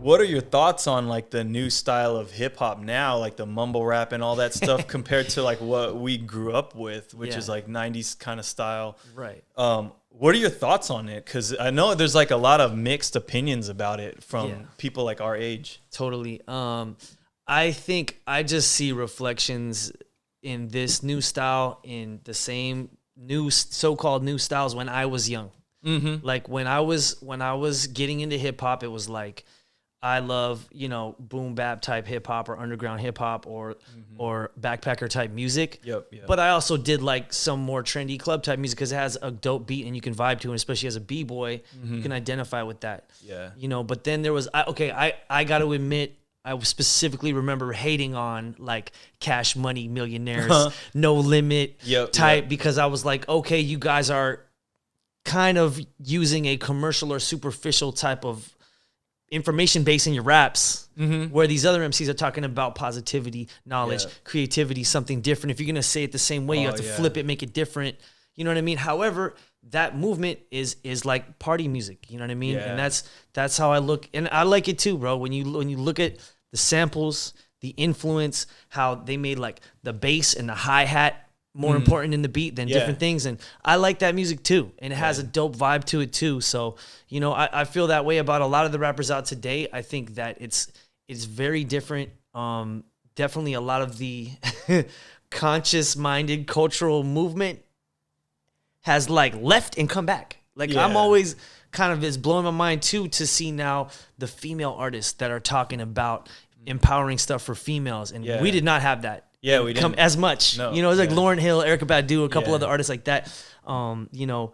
what are your thoughts on like the new style of hip hop now, like the mumble rap and all that stuff compared to like what we grew up with, which is like 90s kind of style. Right. What are your thoughts on it? Because I know there's like a lot of mixed opinions about it from people like our age. Totally. I think I just see reflections in this new style in the same new so-called new styles when I was young. Mm-hmm. Like when I was getting into hip hop, it was like I love, you know, boom bap type hip hop or underground hip hop or backpacker type music. Yep. But I also did like some more trendy club type music because it has a dope beat and you can vibe to, and especially as a B-boy, you can identify with that. Yeah. You know, but then there was I got to admit, I specifically remember hating on like Cash Money Millionaires, No Limit type because I was like, okay, you guys are kind of using a commercial or superficial type of information base in your raps, where these other MCs are talking about positivity, knowledge, creativity, something different. If you're going to say it the same way, you have to flip it, make it different. You know what I mean? However, that movement is like party music. You know what I mean? Yeah. And that's how I look. And I like it too, bro. When you look at the samples, the influence, how they made like the bass and the hi-hat more important in the beat than different things. And I like that music too. And it has a dope vibe to it too. So, you know, I feel that way about a lot of the rappers out today. I think that it's very different. Definitely a lot of the conscious-minded cultural movement has like left and come back. Like I'm always kind of, it's blowing my mind too to see now the female artists that are talking about empowering stuff for females. And we did not have that. Yeah, we didn't come as much. No, you know, it's like Lauryn Hill, Erykah Badu, a couple other artists like that. You know,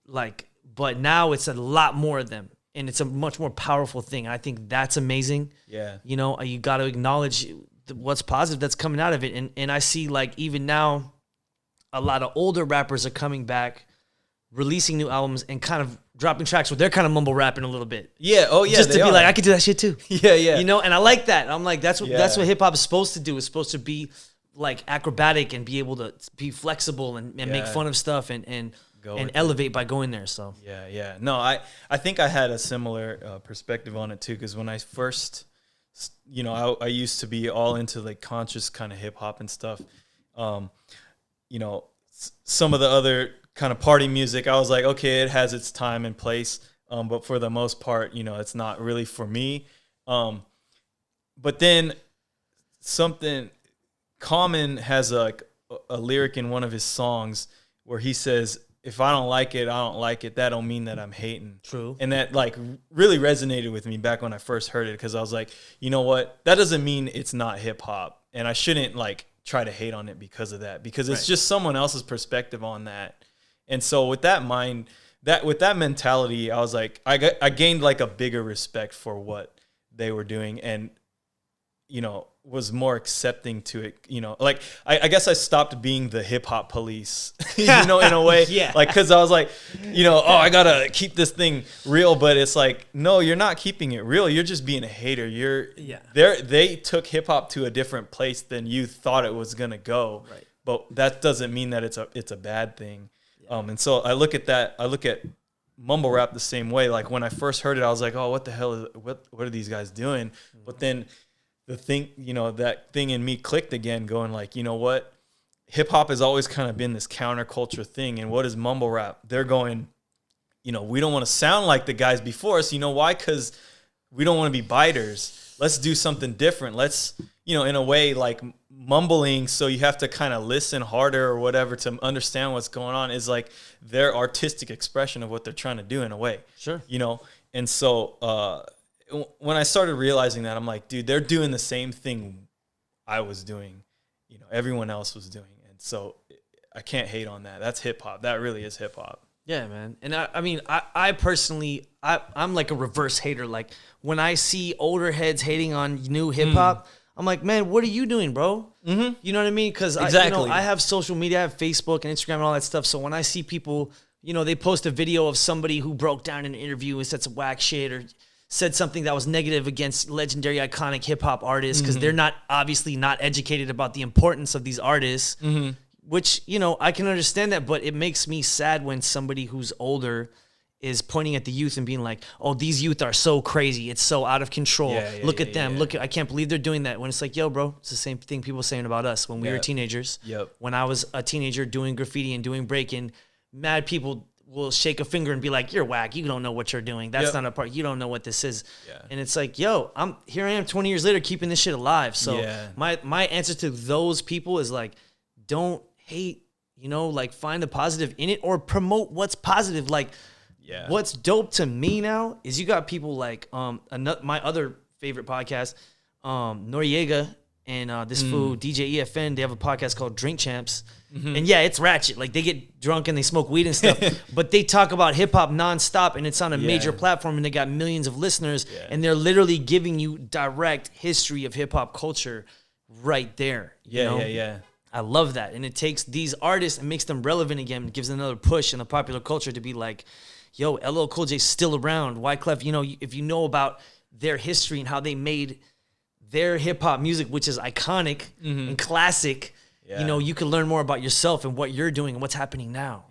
like, but now it's a lot more of them, and it's a much more powerful thing. I think that's amazing. Yeah, you know, you got to acknowledge what's positive that's coming out of it, and I see like even now, a lot of older rappers are coming back, releasing new albums, and kind of dropping tracks where they're kind of mumble rapping a little bit. Yeah, just to be like, I could do that shit too. Yeah. You know, and I like that. I'm like, that's what hip hop is supposed to do. It's supposed to be like acrobatic and be able to be flexible and make fun of stuff and elevate by going there. So no, I think I had a similar perspective on it too, because when I first, you know, I used to be all into like conscious kind of hip hop and stuff. You know, some of the other kind of party music, I was like, okay, it has its time and place, but for the most part, you know, it's not really for me. But then something. Common has a lyric in one of his songs where he says, if I don't like it, I don't like it. That don't mean that I'm hating. True. And that like really resonated with me back when I first heard it, because I was like, you know what? That doesn't mean it's not hip hop. And I shouldn't like try to hate on it because of that, because it's just someone else's perspective on that. And so with that mind, with that mentality, I was like, I gained like a bigger respect for what they were doing, and, you know, was more accepting to it, you know, like I guess I stopped being the hip hop police, you know, in a way, like, cause I was like, you know, I gotta keep this thing real, but it's like, no, you're not keeping it real. You're just being a hater. They took hip hop to a different place than you thought it was gonna go, right? But that doesn't mean that it's a bad thing. And so I look at mumble rap the same way. Like when I first heard it, I was like, oh, what the hell what are these guys doing? But then the thing, you know, that thing in me clicked again, going like, you know what? Hip hop has always kind of been this counterculture thing. And what is mumble rap? They're going, you know, we don't want to sound like the guys before us. You know why? Because we don't want to be biters. Let's do something different. Let's, you know, in a way like mumbling, so you have to kind of listen harder or whatever to understand what's going on, is like their artistic expression of what they're trying to do in a way. Sure. You know, and so, when I started realizing that, I'm like, dude, they're doing the same thing I was doing, you know, everyone else was doing. And so I can't hate on that. That's hip hop. That really is hip hop. Yeah, man. And I mean, I personally, I'm like a reverse hater. Like when I see older heads hating on new hip hop, I'm like, man, what are you doing, bro? Mm-hmm. You know what I mean? Because I have social media, I have Facebook and Instagram and all that stuff. So when I see people, you know, they post a video of somebody who broke down in an interview and said some whack shit or said something that was negative against legendary, iconic hip-hop artists, because they're not obviously not educated about the importance of these artists, which, you know, I can understand that, but it makes me sad when somebody who's older is pointing at the youth and being like, oh, these youth are so crazy. It's so out of control. Look at them. Look, I can't believe they're doing that. When it's like, yo, bro, it's the same thing people saying about us when we were teenagers. When I was a teenager doing graffiti and doing breaking, mad people will shake a finger and be like, you're whack. You don't know what you're doing. That's not a part. You don't know what this is. And it's like, yo, here I am 20 years later keeping this shit alive. So my answer to those people is like, don't hate, you know, like find the positive in it or promote what's positive. Like, what's dope to me now is you got people like my other favorite podcast, Noriega and this fool DJ EFN. They have a podcast called Drink Champs, and it's ratchet. Like they get drunk and they smoke weed and stuff, but they talk about hip hop nonstop, and it's on a major platform, and they got millions of listeners, and they're literally giving you direct history of hip hop culture right there. You know? I love that, and it takes these artists and makes them relevant again. Gives another push in the popular culture to be like, yo, LL Cool J's still around. Wyclef, you know, if you know about their history and how they made their hip hop music, which is iconic and classic, you know, you can learn more about yourself and what you're doing and what's happening now.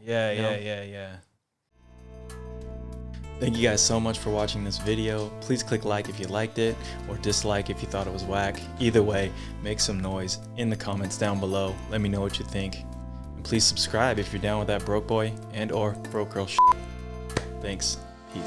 Thank you guys so much for watching this video. Please click like if you liked it or dislike if you thought it was whack. Either way, make some noise in the comments down below. Let me know what you think. And please subscribe if you're down with that broke boy and or broke girl shit. Thanks. Peace.